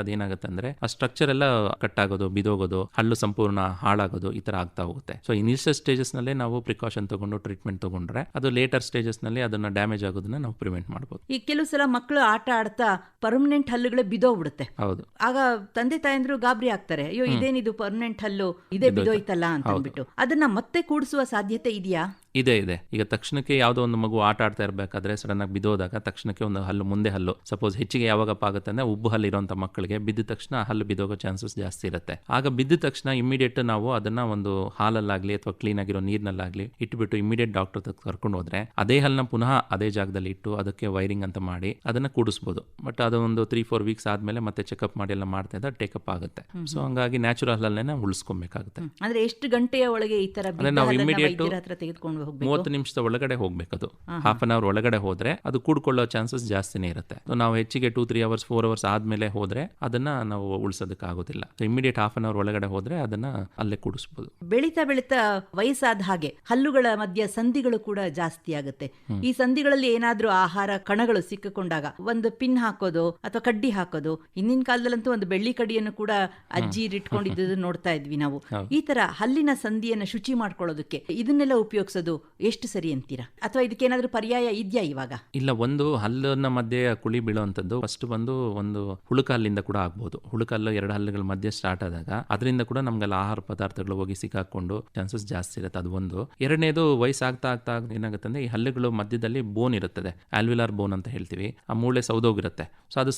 ಅದೇನಾಗುತ್ತೆ ಅಂದ್ರೆ ಆ ಸ್ಟ್ರಕ್ಚರ್ ಎಲ್ಲ ಕಟ್ ಆಗೋದು, ಬಿದೋಗೋದು, ಹಲ್ಲು ಸಂಪೂರ್ಣ ಹಾಳಾಗೋದು, ಈ ತರ ಆಗ್ತಾ ಹೋಗುತ್ತೆ. ಸೊ ಇನಿಷಿಯಲ್ ಸ್ಟೇಜಸ್ ನಲ್ಲೇ ನಾವು ಪ್ರಿಕಾಷನ್ ತಗೊಂಡು ಟ್ರೀಟ್ಮೆಂಟ್ ತಗೊಂಡ್ರೆ ಅದು ಲೇಟರ್ ಸ್ಟೇಜಸ್ ನಲ್ಲಿ ಅದನ್ನ ಡ್ಯಾಮೇಜ್ ಆಗೋದನ್ನ ನಾವು ಪ್ರಿವೆಂಟ್ ಮಾಡಬಹುದು. ಈ ಕೆಲವು ಸಲ ಮಕ್ಕಳು ಆಟ ಆಡ್ತಾ ಪರ್ಮನೆಂಟ್ ಹಲ್ಲುಗಳೇ ಬಿದೋಗ್ಬಿಡುತ್ತೆ. ಹೌದು, ಆಗ ತಂದೆ ತಾಯಂದ್ರು ಗಾಬರಿ ಆಗ್ತಾರೆ, ಅಯ್ಯೋ ಇದೇನಿದು ಪರ್ಮನೆಂಟ್ ಹಲ್ಲು ಇದೇ ಬಿದೋಯ್ತಲ್ಲ ಅಂತ ಅಂದ್ಬಿಟ್ಟು. ಅದನ್ನ ಮತ್ತೆ ಕೂಡಿಸುವ ಸಾಧ್ಯತೆ ಇದೆಯಾ? ಇದೆ. ಈಗ ತಕ್ಷಣಕ್ಕೆ ಯಾವುದೋ ಒಂದು ಮಗು ಆಟ ಆಡ್ತಾ ಇರಬೇಕಾದ್ರೆ ಸಡನ್ ಆಗಿ ಬಿದೋದಾಗ ತಕ್ಷಣಕ್ಕೆ ಒಂದು ಹಲ್ಲು ಮುಂದೆ ಹಲ್ಲು ಸಪೋಸ್ ಹೆಚ್ಚಿಗೆ ಯಾವಾಗಪ್ಪ ಆಗುತ್ತೆ ಅಂದ್ರೆ ಉಬ್ಬು ಹಲ್ಲು ಇರುವಂತ ಮಕ್ಕಳಿಗೆ ಬಿದ್ದ ತಕ್ಷಣ ಹಲ್ಲು ಬಿದೋಗೋ ಚಾನ್ಸಸ್ ಜಾಸ್ತಿ ಇರುತ್ತೆ. ಆಗ ಬಿದ್ದ ತಕ್ಷಣ ಇಮಿಡಿಯೇಟ್ ನಾವು ಅದನ್ನ ಒಂದು ಹಾಲಲ್ಲಾಗ್ಲಿ ಅಥವಾ ಕ್ಲೀನ್ ಆಗಿರೋ ನೀರ್ನಲ್ಲಾಗ್ಲಿ ಇಟ್ಬಿಟ್ಟು ಇಮಿಡಿಯೇಟ್ ಡಾಕ್ಟರ್ ಹತ್ರ ಕರ್ಕೊಂಡು ಹೋದ್ರೆ ಅದೇ ಹಲ್ಲನ್ನ ಪುನಃ ಅದೇ ಜಾಗದಲ್ಲಿ ಇಟ್ಟು ಅದಕ್ಕೆ ವೈರಿಂಗ್ ಅಂತ ಮಾಡಿ ಅದನ್ನ ಕೂಡಿಸಬಹುದು. ಬಟ್ ಅದು ಒಂದು 3-4 ವೀಕ್ಸ್ ಆದ್ಮೇಲೆ ಮತ್ತೆ ಚೆಕ್ಅಪ್ ಮಾಡಿ ಎಲ್ಲ ಮಾಡ್ತಾ ಇದ್ರೆ ಟೇಕಪ್ ಆಗುತ್ತೆ. ಸೊ ಹಂಗಾಗಿ ನ್ಯಾಚುರಲ್ ಹಲ್ಲನ್ನ ಉಳಿಸ್ಕೊಬೇಕಾಗುತ್ತೆ. ಅಂದ್ರೆ ಎಷ್ಟು ಗಂಟೆಯ ಒಳಗೆ ಈ ತರ ನಾವು ಇಮಿಡಿಯೇಟ್ ತೆಗೆದುಕೊಂಡು 30 ನಿಮಿಷದ ಒಳಗಡೆ ಹೋಗ್ಬೇಕದು. ಹಾಫ್ ಅನ್ ಅವರ್ ಒಳಗಡೆ ಹೋದ್ರೆ ಅದು ಕೂಡ್ಕೊಳ್ಳೋ ಚಾನ್ಸಸ್ ಜಾಸ್ತಿನೇ ಇರುತ್ತೆ. ನಾವು ಹೆಚ್ಚಿಗೆ 2-3 ಅವರ್ಸ್ 4 ಅವರ್ಸ್ ಆದ್ಮೇಲೆ ಹೋದ್ರೆ ಅದನ್ನ ನಾವು ಉಳಿಸೋದಕ್ಕೆ ಆಗೋದಿಲ್ಲ. ಇಮಿಡಿಯೇಟ್ ಹಾಫ್ ಅನ್ ಅವರ್ ಒಳಗಡೆ ಹೋದ್ರೆ ಅದನ್ನ ಅಲ್ಲೇ ಕೂಡಿಸಬಹುದು. ಬೆಳೀತಾ ವಯಸ್ಸಾದ ಹಾಗೆ ಹಲ್ಲುಗಳ ಮಧ್ಯ ಸಂಧಿಗಳು ಕೂಡ ಜಾಸ್ತಿ ಆಗುತ್ತೆ. ಈ ಸಂಧಿಗಳಲ್ಲಿ ಏನಾದ್ರೂ ಆಹಾರ ಕಣಗಳು ಸಿಕ್ಕಿಕೊಂಡಾಗ ಒಂದು ಪಿನ್ ಹಾಕೋದು ಅಥವಾ ಕಡ್ಡಿ ಹಾಕೋದು, ಹಿಂದಿನ ಕಾಲದಲ್ಲಂತೂ ಒಂದು ಬೆಳ್ಳಿ ಕಡ್ಡಿಯನ್ನು ಕೂಡ ಅಜ್ಜಿ ಇಟ್ಕೊಂಡಿದ್ದು ನೋಡ್ತಾ ಇದ್ವಿ ನಾವು. ಈ ತರ ಹಲ್ಲಿನ ಸಂಧಿಯನ್ನು ಶುಚಿ ಮಾಡ್ಕೊಳ್ಳೋದಕ್ಕೆ ಇದನ್ನೆಲ್ಲ ಉಪಯೋಗಿಸೋದು ಎಷ್ಟು ಸರಿ ಅಂತೀರಾ? ಅಥವಾ ಇದಕ್ಕೇನಾದ್ರೂ ಪರ್ಯಾಯ ಇದೆಯಾ ಇವಾಗ? ಇಲ್ಲ, ಒಂದು ಹಲ್ಲಿನ ಮಧ್ಯೆ ಕುಳಿ ಬೀಳುವಂತದ್ದು ಫಸ್ಟ್ ಒಂದು ಹುಳುಕಲ್ಲಿಂದ ಕೂಡ ಆಗ್ಬಹುದು. ಹುಳುಕಲ್ಲು 2 ಹಲ್ಲುಗಳ ಮಧ್ಯೆ ಸ್ಟಾರ್ಟ್ ಆದಾಗ ಅದರಿಂದ ಕೂಡ ನಮ್ಗೆಲ್ಲ ಆಹಾರ ಪದಾರ್ಥಗಳು ಹೋಗಿ ಸಿಕ್ಕಾಕೊಂಡು ಚಾನ್ಸಸ್ ಜಾಸ್ತಿ ಇರುತ್ತೆ. ಅದು ಒಂದು. ಎರಡನೇದು ವಯಸ್ಸಾಗ್ತಾ ಏನಾಗುತ್ತೆ ಅಂದ್ರೆ ಈ ಹಲ್ಲುಗಳು ಮಧ್ಯದಲ್ಲಿ ಬೋನ್ ಇರುತ್ತದೆ, ಆಲ್ವಿಲಾರ್ ಬೋನ್ ಅಂತ ಹೇಳ್ತೀವಿ. ಆ ಮೂಳೆ ಸೌದೋಗಿರುತ್ತೆ. ಸೊ ಅದು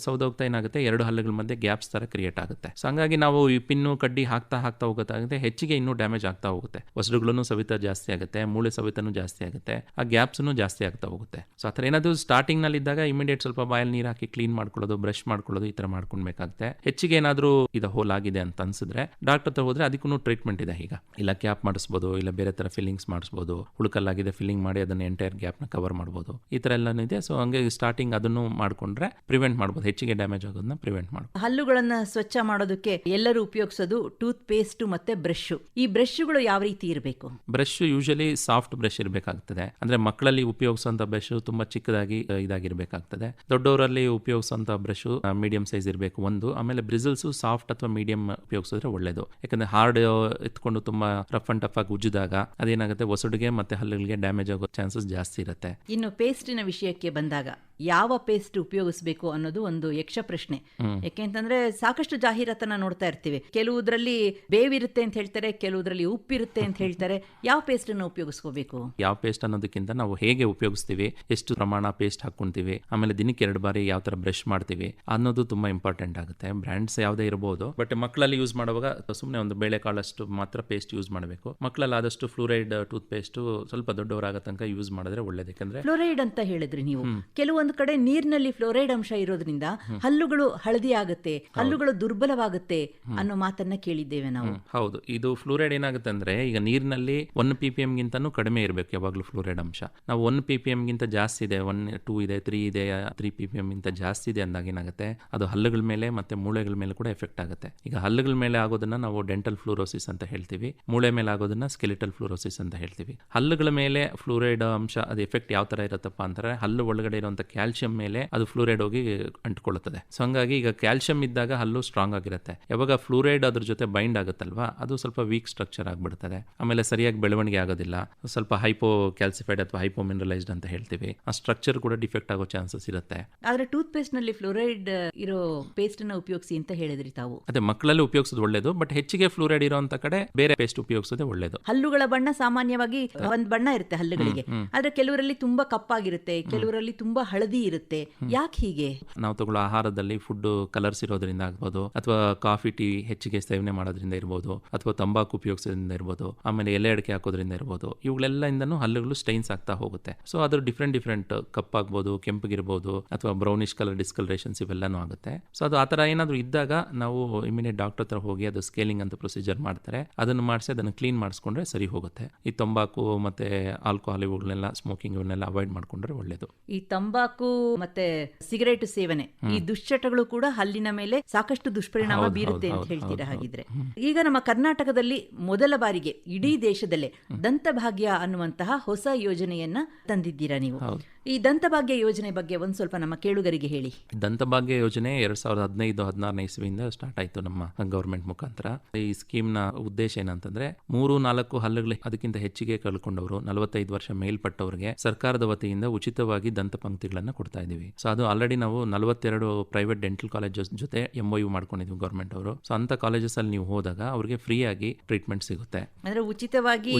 ಸೌದೋಗ್ತಾ ಏನಾಗುತ್ತೆ, 2 ಹಲ್ಲುಗಳ ಮಧ್ಯೆ ಗ್ಯಾಪ್ಸ್ ತರ ಕ್ರಿಯೇಟ್ ಆಗುತ್ತೆ. ಸೊ ಹಂಗಾಗಿ ನಾವು ಈ ಪಿನ್ನು ಕಡ್ಡಿ ಹಾಕ್ತಾ ಹೋಗುತ್ತೆ ಹೆಚ್ಚಿಗೆ ಇನ್ನೂ ಡ್ಯಾಮೇಜ್ ಆಗ್ತಾ ಹೋಗುತ್ತೆ. ವಸಡುಗಳನ್ನು ಸವಿತ ಜಾಸ್ತಿ ಆಗುತ್ತೆ. ಆಗುತ್ತೆ, ಮೂಳೆ ಸವೆತನೂ ಜಾಸ್ತಿ ಆಗುತ್ತೆ, ಆ ಗ್ಯಾಪ್ಸ್ನು ಜಾಸ್ತಿ ಆಗ್ತಾ ಹೋಗುತ್ತೆ. ಸೊ ಆ ಥರ ಏನಾದರೂ ಸ್ಟಾರ್ಟಿಂಗ್ ನಲ್ಲಿ ಇದ್ದಾಗ ಇಮಿಡಿಯೇಟ್ ಸ್ವಲ್ಪ ಬಾಯಲ್ಲಿ ನೀರು ಹಾಕಿ ಕ್ಲೀನ್ ಮಾಡ್ಕೊಳ್ಳೋದು, ಬ್ರಷ್ ಮಾಡ್ಕೊಳ್ಳೋದು, ಈ ತರ ಮಾಡ್ಕೊಳ್ಬೇಕಾಗುತ್ತೆ. ಹೆಚ್ಚಿಗೆ ಏನಾದರೂ ಇದು ಹೋಲ್ ಆಗಿದೆ ಅಂತ ಅನ್ಸಿದ್ರೆ ಡಾಕ್ಟರ್ ಹತ್ರ ಹೋದ್ರೆ ಅದಕ್ಕೂ ಟ್ರೀಟ್ಮೆಂಟ್ ಇದೆ. ಈಗ ಇಲ್ಲ ಕ್ಯಾಪ್ ಮಾಡಿಸ್ಬೋದು, ಇಲ್ಲ ಬೇರೆ ತರ ಫಿಲ್ಲಿಂಗ್ಸ್ ಮಾಡಿಸ್ಬೋದು, ಹುಳುಕಲ್ಲಾಗಿದೆ ಫಿಲ್ಲಿಂಗ್ ಮಾಡಿ ಅದನ್ನ ಎಂಟೈರ್ ಗ್ಯಾಪ್ ನ ಕವರ್ ಮಾಡ್ಬೋದು, ಈ ತರ ಎಲ್ಲಾನು ಇದೆ. ಸೊ ಹಂಗೆ ಸ್ಟಾರ್ಟಿಂಗ್ ಅದನ್ನು ಮಾಡ್ಕೊಂಡ್ರೆ ಪ್ರಿವೆಂಟ್ ಮಾಡ್ಬೋದು, ಹೆಚ್ಚಿಗೆ ಡ್ಯಾಮೇಜ್ ಆಗೋದನ್ನ ಪ್ರಿವೆಂಟ್ ಮಾಡ್ಬೋದು. ಹಲ್ಲುಗಳನ್ನ ಸ್ವಚ್ಛ ಮಾಡೋದಕ್ಕೆ ಎಲ್ಲರೂ ಉಪಯೋಗಿಸೋದು ಟೂತ್ ಪೇಸ್ಟ್ ಮತ್ತೆ ಬ್ರಷ್. ಈ ಬ್ರಷ್ಗಳು ಯಾವ ರೀತಿ ಇರಬೇಕು? ಬ್ರಷ್ ಯೂಶಲಿ ಸಾಫ್ಟ್ ಬ್ರಷ್ ಇರಬೇಕಾಗ್ತದೆ. ಅಂದ್ರೆ ಮಕ್ಕಳಲ್ಲಿ ಉಪಯೋಗಿಸುವಂತ ಬ್ರಷ್ ತುಂಬಾ ಚಿಕ್ಕದಾಗಿ ಇದಾಗಿರ್ಬೇಕಾಗ್ತದೆ. ದೊಡ್ಡವರಲ್ಲಿ ಉಪಯೋಗಿಸುವಂತ ಬ್ರಷ್ ಮೀಡಿಯಂ ಸೈಜ್ ಇರಬೇಕು ಒಂದು. ಆಮೇಲೆ ಬ್ರಿಸಲ್ಸ್ ಸಾಫ್ಟ್ ಅಥವಾ ಮೀಡಿಯಂ ಉಪಯೋಗಿಸಿದ್ರೆ ಒಳ್ಳೇದು. ಯಾಕಂದ್ರೆ ಹಾರ್ಡ್ ಎತ್ಕೊಂಡು ತುಂಬಾ ರಫ್ ಅಂಡ್ ಟಫ್ ಆಗಿ ಉಜ್ಜಿದಾಗ ಅದೇನಾಗುತ್ತೆ, ಒಸಡಿಗೆ ಮತ್ತೆ ಹಲ್ಲುಗಳಿಗೆ ಡ್ಯಾಮೇಜ್ ಆಗೋ ಚಾನ್ಸಸ್ ಜಾಸ್ತಿ ಇರುತ್ತೆ. ಇನ್ನು ಪೇಸ್ಟಿನ ವಿಷಯಕ್ಕೆ ಬಂದಾಗ ಯಾವ ಪೇಸ್ಟ್ ಉಪಯೋಗಿಸಬೇಕು ಅನ್ನೋದು ಒಂದು ಯಕ್ಷ ಪ್ರಶ್ನೆ. ಯಾಕೆಂತಂದ್ರೆ ಸಾಕಷ್ಟು ಜಾಹೀರಾತನ್ನ ನೋಡ್ತಾ ಇರ್ತೀವಿ. ಕೆಲವುದ್ರಲ್ಲಿ ಬೇವಿರುತ್ತೆ ಅಂತ ಹೇಳ್ತಾರೆ, ಕೆಲವುದ್ರಲ್ಲಿ ಉಪ್ಪಿರುತ್ತೆ ಅಂತ ಹೇಳ್ತಾರೆ. ಯಾವ ಪೇಸ್ಟ್ ಅನ್ನು ಉಪಯೋಗಿಸ್ಕೋಬೇಕು? ಯಾವ ಪೇಸ್ಟ್ ಅನ್ನೋದಕ್ಕಿಂತ ನಾವು ಹೇಗೆ ಉಪಯೋಗಿಸ್ತೀವಿ, ಎಷ್ಟು ಪ್ರಮಾಣ ಪೇಸ್ಟ್ ಹಾಕೊಂತೀವಿ, ಆಮೇಲೆ ದಿನಕ್ಕೆ 2 ಬಾರಿ ಯಾವ ತರ ಬ್ರಷ್ ಮಾಡ್ತೀವಿ ಅನ್ನೋದು ತುಂಬಾ ಇಂಪಾರ್ಟೆಂಟ್ ಆಗುತ್ತೆ. ಬ್ರ್ಯಾಂಡ್ಸ್ ಯಾವುದೇ ಇರಬಹುದು, ಬಟ್ ಮಕ್ಕಳಲ್ಲಿ ಯೂಸ್ ಮಾಡುವಾಗ ಸುಮ್ಮನೆ ಒಂದು ಬೇಳೆಕಾಳಷ್ಟು ಮಾತ್ರ ಪೇಸ್ಟ್ ಯೂಸ್ ಮಾಡಬೇಕು. ಮಕ್ಕಳಲ್ಲಿ ಆದಷ್ಟು ಫ್ಲೂರೈಡ್ ಟೂತ್ ಪೇಸ್ಟ್ ಸ್ವಲ್ಪ ದೊಡ್ಡವರಾಗ ತನಕ ಯೂಸ್ ಮಾಡಿದ್ರೆ ಒಳ್ಳೇದು. ಯಾಕಂದ್ರೆ ಫ್ಲೋರೈಡ್ ಅಂತ ಹೇಳಿದ್ರಿ ನೀವು. ಕೆಲವೊಂದು ಕಡೆ ನೀರಿನಲ್ಲಿ ಫ್ಲೋರೈಡ್ ಅಂಶ ಇರೋದ್ರಿಂದ ಹಲ್ಲುಗಳು ಹಳದಿ ಆಗುತ್ತೆ, ಹಲ್ಲುಗಳು ದುರ್ಬಲವಾಗುತ್ತೆ ಅನ್ನೋ ಮಾತನ್ನ ಕೇಳಿದ್ದೇವೆ ನಾವು. ಹೌದು, ಇದು ಫ್ಲೂರೈಡ್ ಏನಾಗುತ್ತೆ ಅಂದ್ರೆ ಈಗ ನೀರಿನಲ್ಲಿ 1 ppm ಗಿಂತನೂ ಕಡಿಮೆ ಇರಬೇಕು ಯಾವಾಗಲೂ ಫ್ಲೂರೈಡ್ ಅಂಶ. ನಾವು 1 ppm ಗಿಂತ ಜಾಸ್ತಿ ಇದೆ, 1, 2 ಇದೆ, 3 ಇದೆ, 3 ppm ಗಿಂತ ಜಾಸ್ತಿ ಇದೆ ಅಂದಾಗ ಏನಾಗುತ್ತೆ, ಅದು ಹಲ್ಲುಗಳ ಮೇಲೆ ಮತ್ತೆ ಮೂಳೆಗಳ ಮೇಲೆ ಕೂಡ ಎಫೆಕ್ಟ್ ಆಗುತ್ತೆ. ಈಗ ಹಲ್ಲುಗಳ ಮೇಲೆ ಆಗೋದನ್ನ ನಾವು ಡೆಂಟಲ್ ಫ್ಲೂರೋಸಿಸ್ ಅಂತ ಹೇಳ್ತೀವಿ, ಮೂಳೆ ಮೇಲೆ ಆಗೋದನ್ನ ಸ್ಕೆಲಿಟಲ್ ಫ್ಲೂರೋಸಿಸ್ ಅಂತ ಹೇಳ್ತೀವಿ. ಹಲ್ಲುಗಳ ಮೇಲೆ ಫ್ಲೂರೈಡ್ ಅಂಶ ಅದು ಎಫೆಕ್ಟ್ ಯಾವ ತರ ಇರುತ್ತಪ್ಪ ಅಂದ್ರೆ, ಹಲ್ಲು ಒಳಗಡೆ ಇರುವಂತ ಕ್ಯಾಲ್ಸಿಯಂ ಮೇಲೆ ಅದು ಫ್ಲೂರೈಡ್ ಹೋಗಿ ಅಂಟ್ಕೊಳ್ಳುತ್ತದೆ. ಸೊ ಹಂಗಾಗಿ ಈಗ ಕ್ಯಾಲ್ಸಿಯಂ ಇದ್ದಾಗ ಹಲ್ಲು ಸ್ಟ್ರಾಂಗ್ ಆಗಿರುತ್ತೆ. ಯಾವಾಗ ಫ್ಲೂರೈಡ್ ಅದ್ರ ಜೊತೆ ಬೈಂಡ್ ಆಗುತ್ತಲ್ವಾ, ಅದು ಸ್ವಲ್ಪ ವೀಕ್ ಸ್ಟ್ರಕ್ಚರ್ ಆಗ್ಬಿಡ್ತದೆ. ಆಮೇಲೆ ಸರಿಯಾಗಿ ಬೆಳವಣಿಗೆ ಆಗೋದಿಲ್ಲ, ಸ್ವಲ್ಪ ಹೈಪೋ ಕ್ಯಾಲ್ಸಿಫೈಡ್ ಅಥವಾ ಹೈಪೋ ಮಿನರಲೈಸ್ಡ್ ಅಂತ ಹೇಳ್ತೀವಿ. ಆ ಸ್ಟ್ರಕ್ಚರ್ ಕೂಡ ಡಿಫೆಕ್ಟ್ ಆಗೋ ಚಾನ್ಸಸ್ ಇರುತ್ತೆ. ಆದ್ರೆ ಟೂತ್ ಪೇಸ್ಟ್ ನಲ್ಲಿ ಫ್ಲೋರೈಡ್ ಇರೋ ಪೇಸ್ಟ್ ಅನ್ನ ಉಪಯೋಗಿಸಿ ಅಂತ ಹೇಳಿದ್ರಿ ತಾವು. ಅದೇ ಮಕ್ಕಳಲ್ಲಿ ಉಪಯೋಗಿಸೋದು ಒಳ್ಳೇದು, ಬಟ್ ಹೆಚ್ಚಿಗೆ ಫ್ಲೂರೈಡ್ ಇರುವಂತ ಕಡೆ ಬೇರೆ ಪೇಸ್ಟ್ ಉಪಯೋಗಿಸೋದೇ ಒಳ್ಳೇದು. ಹಲ್ಲುಗಳ ಬಣ್ಣ ಸಾಮಾನ್ಯವಾಗಿ ಒಂದ್ ಬಣ್ಣ ಇರುತ್ತೆ ಹಲ್ಲುಗಳಿಗೆ, ಆದ್ರೆ ಕೆಲವರಲ್ಲಿ ತುಂಬಾ ಕಪ್ಪಾಗಿರುತ್ತೆ, ಕೆಲವರಲ್ಲಿ ತುಂಬಾ ಹಳದಿ ಇರುತ್ತೆ. ಯಾಕೆ ಹೀಗೆ? ನಾವು ತಗೊಳ್ಳೋ ಆಹಾರದಲ್ಲಿ ಫುಡ್ ಕಲರ್ಸ್ ಇರೋದ್ರಿಂದ ಆಗ್ಬೋದು, ಅಥವಾ ಕಾಫಿ ಟೀ ಹೆಚ್ಚಿಗೆ ಸೇವನೆ ಮಾಡೋದ್ರಿಂದ ಇರ್ಬೋದು, ಅಥವಾ ತಂಬಾಕು ಉಪಯೋಗಿಸೋದ್ರಿಂದ ಇರ್ಬೋದು, ಆಮೇಲೆ ಎಲೆ ಅಡಿಕೆ ಹಾಕೋದ್ರಿಂದ ಇರ್ಬೋದು. ಇವುಗಳೆಲ್ಲದಿಂದನೂ ಹಲ್ಲುಗಳು ಸ್ಟೈನ್ಸ್ ಆಗ್ತಾ ಹೋಗುತ್ತೆ. ಸೊ ಅದ್ರ ಡಿಫ್ರೆಂಟ್ ಕಪ್ಪಾಗ್ಬೋದು, ಕೆಂಪಗಿರ್ಬೋದು, ಅಥವಾ ಬ್ರೌನಿಶ್ ಕಲರ್ ಡಿಸ್ಕಲರೇಷನ್ಸ್ ಇವೆಲ್ಲನೂ ಆಗುತ್ತೆ. ಸೊ ಅದು ಆ ಥರ ಏನಾದರೂ ಇದ್ದಾಗ ನಾವು ಇಮಿಡಿಯೇಟ್ ಡಾಕ್ಟರ್ ಹತ್ರ ಹೋಗಿ ಅದು ಸ್ಕೇಲಿಂಗ್ ಅಂತ ಪ್ರೊಸೀಜರ್ ಮಾಡ್ತಾರೆ. ಅದನ್ನು ಮಾಡಿಸಿ ಅದನ್ನು ಕ್ಲೀನ್ ಮಾಡಿಸ್ಕೊಂಡ್ರೆ ಸರಿ ಹೋಗುತ್ತೆ. ಈ ತಂಬಾಕು ಮತ್ತೆ ಆಲ್ಕೋಹಾಲ್ ಇವುಗಳನ್ನೆಲ್ಲ, ಸ್ಮೋಕಿಂಗ್ ಇವನ್ನೆಲ್ಲ ಅವಾಯ್ಡ್ ಮಾಡ್ಕೊಂಡ್ರೆ ಒಳ್ಳೇದು. ಈ ತಂಬಾಕು ಮತ್ತೆ ಸಿಗರೇಟ್ ಸೇವನೆ, ಈ ದುಶ್ಚಟಗಳು ಕೂಡ ಹಲ್ಲಿನ ಮೇಲೆ ಸಾಕಷ್ಟು ದುಷ್ಪರಿಣಾಮ ಬೀರುತ್ತೆ ಅಂತ ಹೇಳ್ತೀರಾ ಹಾಗಿದ್ರೆ. ಈಗ ನಮ್ಮ ಕರ್ನಾಟಕದಲ್ಲಿ ಮೊದಲ ಬಾರಿಗೆ ಇಡೀ ದೇಶದಲ್ಲೇ ದಂತಭಾಗ್ಯ ಅನ್ನುವಂತಹ ಹೊಸ ಯೋಜನೆಯನ್ನ ತಂದಿದ್ದೀರಾ ನೀವು. ಈ ದಂತಭಾಗ್ಯ ಯೋಜನೆ ಬಗ್ಗೆ ಒಂದ್ ಸ್ವಲ್ಪ ನಮ್ಮ ಕೇಳುಗರಿಗೆ ಹೇಳಿ. ದಂತಭಾಗ್ಯ ಯೋಜನೆ 2015-16 ಇಸ್ವಿಯಿಂದ ಸ್ಟಾರ್ಟ್ ಆಯ್ತು ನಮ್ಮ ಗವರ್ಮೆಂಟ್ ಮುಖಾಂತರ. ಈ ಸ್ಕೀಮ್ ನ ಉದ್ದೇಶ ಏನಂತಂದ್ರೆ 3-4 ಹಲ್ಲುಗಳು ಅದಕ್ಕಿಂತ ಹೆಚ್ಚಿಗೆ ಕಳ್ಕೊಂಡವರು 45 ವರ್ಷ ಮೇಲ್ಪಟ್ಟವರಿಗೆ ಸರ್ಕಾರದ ವತಿಯಿಂದ ಉಚಿತವಾಗಿ ದಂತ ಪಂಕ್ತಿಗಳನ್ನ ಕೊಡ್ತಾ ಇದೀವಿ. ಸೊ ಅದು ಆಲ್ರೆಡಿ ನಾವು 42 ಪ್ರೈವೇಟ್ ಡೆಂಟಲ್ ಕಾಲೇಜಸ್ ಜೊತೆ MOU ಮಾಡ್ಕೊಂಡಿದ್ವಿ ಗವರ್ಮೆಂಟ್ ಅವರು. ಸೊ ಅಂತ ಕಾಲೇಜಸ್ ಅಲ್ಲಿ ನೀವು ಹೋದಾಗ ಅವರಿಗೆ ಫ್ರೀ ಆಗಿ ಟ್ರೀಟ್ಮೆಂಟ್ ಸಿಗುತ್ತೆ. ಅಂದ್ರೆ ಉಚಿತವಾಗಿ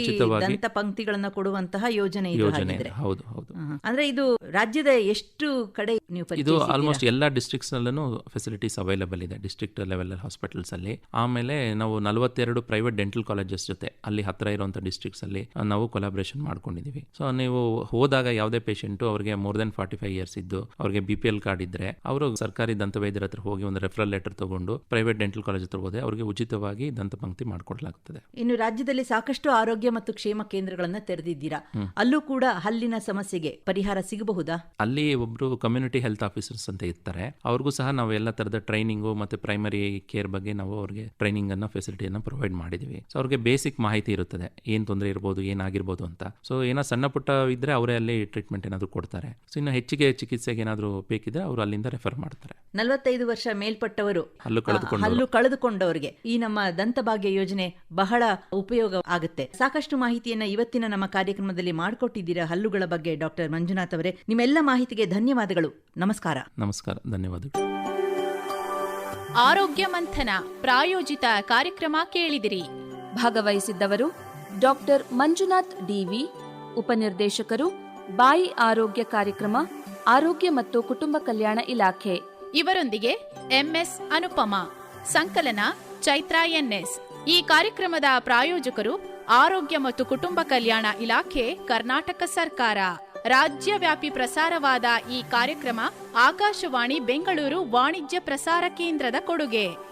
ದಂತ ಪಂಕ್ತಿಗಳನ್ನ ಕೊಡುವಂತಹ ಯೋಜನೆ ಇದು. ಹೌದು ಹೌದು. ಅಂದ್ರೆ ಇದು ರಾಜ್ಯದ ಎಷ್ಟು ಕಡೆ ನೀವು ಇದು ಆಲ್ಮೋಸ್ಟ್ ಎಲ್ಲಾ ಡಿಸ್ಟ್ರಿಕ್ಟ್ಸ್ ನಲ್ಲೂ ಫೆಸಿಲಿಟೀಸ್ ಅವೈಲೇಬಲ್ ಇದೆ, ಡಿಸ್ಟ್ರಿಕ್ಟ್ ಲೆವೆಲ್ ಹಾಸ್ಪಿಟಲ್ಸ್ ಅಲ್ಲಿ. ಆಮೇಲೆ ನಾವು 42 ಪ್ರೈವೇಟ್ ಡೆಂಟಲ್ ಕಾಲೇಜಸ್ ಜೊತೆ ಅಲ್ಲಿ ಹತ್ರ ಇರುವಂತಹ ಡಿಸ್ಟ್ರಿಕ್ಟ್ಸ್ ಅಲ್ಲಿ ನಾವು ಕೊಲಾಬರೇಷನ್ ಮಾಡ್ಕೊಂಡಿದೀವಿ. ಸೊ ನೀವು ಹೋದಾಗ ಯಾವುದೇ ಪೇಷಂಟ್ ಅವ್ರಿಗೆ ಮೋರ್ ದೆನ್ 45 ಇಯರ್ಸ್ ಇದ್ದು ಅವ್ರಿಗೆ BPL ಕಾರ್ಡ್ ಇದ್ರೆ ಅವರು ಸರ್ಕಾರಿ ದಂತ ವೈದ್ಯರ ಹತ್ರ ಹೋಗಿ ಒಂದು ರೆಫರಲ್ ಲೆಟರ್ ತಗೊಂಡು ಪ್ರೈವೇಟ್ ಡೆಂಟಲ್ ಕಾಲೇಜ್ ಹತ್ರ ಹೋದ್ರೆ ಅವರಿಗೆ ಉಚಿತವಾಗಿ ದಂತ ಪಂಕ್ತಿ ಮಾಡಿಕೊಡಲಾಗುತ್ತದೆ. ಇನ್ನು ರಾಜ್ಯದಲ್ಲಿ ಸಾಕಷ್ಟು ಆರೋಗ್ಯ ಮತ್ತು ಕ್ಷೇಮ ಕೇಂದ್ರಗಳನ್ನ ತೆರೆದಿದ್ದೀರಾ, ಅಲ್ಲೂ ಕೂಡ ಹಲ್ಲಿನ ಸಮಸ್ಯೆಗೆ ಪರಿಹಾರ ಸಿಗಬಹುದಾ? ಅಲ್ಲಿ ಒಬ್ರು ಕಮ್ಯುನಿಟಿ ಹೆಲ್ತ್ ಆಫೀಸರ್ಸ್ ಅಂತ ಇರ್ತಾರೆ, ಅವ್ರಿಗೂ ಸಹ ನಾವು ಎಲ್ಲ ತರದ ಟ್ರೈನಿಂಗು ಮತ್ತೆ ಪ್ರೈಮರಿ ಕೇರ್ ಬಗ್ಗೆ ನಾವು ಅವ್ರಿಗೆ ಟ್ರೈನಿಂಗ್ ಅನ್ನ ಫೆಸಿಲಿಟಿಯನ್ನ ಪ್ರೊವೈಡ್ ಮಾಡಿದೀವಿ. ಸೊ ಅವ್ರಿಗೆ ಬೇಸಿಕ್ ಮಾಹಿತಿ ಇರುತ್ತದೆ, ಏನ್ ತೊಂದರೆ ಇರ್ಬೋದು, ಏನಾಗಿರ್ಬೋದು ಅಂತ. ಸೊ ಏನೋ ಸಣ್ಣ ಪುಟ್ಟ ಇದ್ರೆ ಅವರೇ ಅಲ್ಲಿ ಟ್ರೀಟ್ಮೆಂಟ್ ಏನಾದ್ರು ಕೊಡ್ತಾರೆ. ಸೊ ಇನ್ನು ಹೆಚ್ಚಿಗೆ ಚಿಕಿತ್ಸೆಗೆ ಏನಾದ್ರು ಬೇಕಿದ್ರೆ ಅವರು ಅಲ್ಲಿಂದ ರೆಫರ್ ಮಾಡ್ತಾರೆ. 45 ವರ್ಷ ಮೇಲ್ಪಟ್ಟವರು ಹಲ್ಲು ಕಳೆದುಕೊಂಡವರಿಗೆ ಈ ನಮ್ಮ ದಂತಭಾಗ್ಯ ಯೋಜನೆ ಬಹಳ ಉಪಯೋಗ ಆಗುತ್ತೆ. ಸಾಕಷ್ಟು ಮಾಹಿತಿಯನ್ನ ಇವತ್ತಿನ ನಮ್ಮ ಕಾರ್ಯಕ್ರಮದಲ್ಲಿ ಮಾಡಿಕೊಟ್ಟಿದ್ದೀರಾ ಹಲ್ಲುಗಳ ಬಗ್ಗೆ. ಡಾಕ್ಟರ್ ಮಂಜುನಾಥ್ ಅವರೇ, ನಿಮ್ಮೆಲ್ಲ ಮಾಹಿತಿಗೆ ಧನ್ಯವಾದಗಳು. ನಮಸ್ಕಾರ. ನಮಸ್ಕಾರ, ಧನ್ಯವಾದಗಳು. ಆರೋಗ್ಯ ಮಂಥನ ಪ್ರಾಯೋಜಿತ ಕಾರ್ಯಕ್ರಮ ಕೇಳಿದಿರಿ. ಭಾಗವಹಿಸಿದ್ದವರು ಡಾಕ್ಟರ್ ಮಂಜುನಾಥ್ DV, ಉಪನಿರ್ದೇಶಕರು, ಬಾಯಿ ಆರೋಗ್ಯ ಕಾರ್ಯಕ್ರಮ, ಆರೋಗ್ಯ ಮತ್ತು ಕುಟುಂಬ ಕಲ್ಯಾಣ ಇಲಾಖೆ. ಇವರೊಂದಿಗೆ MS ಅನುಪಮಾ, ಸಂಕಲನ ಚೈತ್ರಾ NS. ಈ ಕಾರ್ಯಕ್ರಮದ ಪ್ರಾಯೋಜಕರು ಆರೋಗ್ಯ ಮತ್ತು ಕುಟುಂಬ ಕಲ್ಯಾಣ ಇಲಾಖೆ, ಕರ್ನಾಟಕ ಸರ್ಕಾರ. ರಾಜ್ಯವ್ಯಾಪಿ ಪ್ರಸಾರವಾದ ಈ ಕಾರ್ಯಕ್ರಮ ಆಕಾಶವಾಣಿ ಬೆಂಗಳೂರು ವಾಣಿಜ್ಯ ಪ್ರಸಾರ ಕೇಂದ್ರದ ಕೊಡುಗೆ.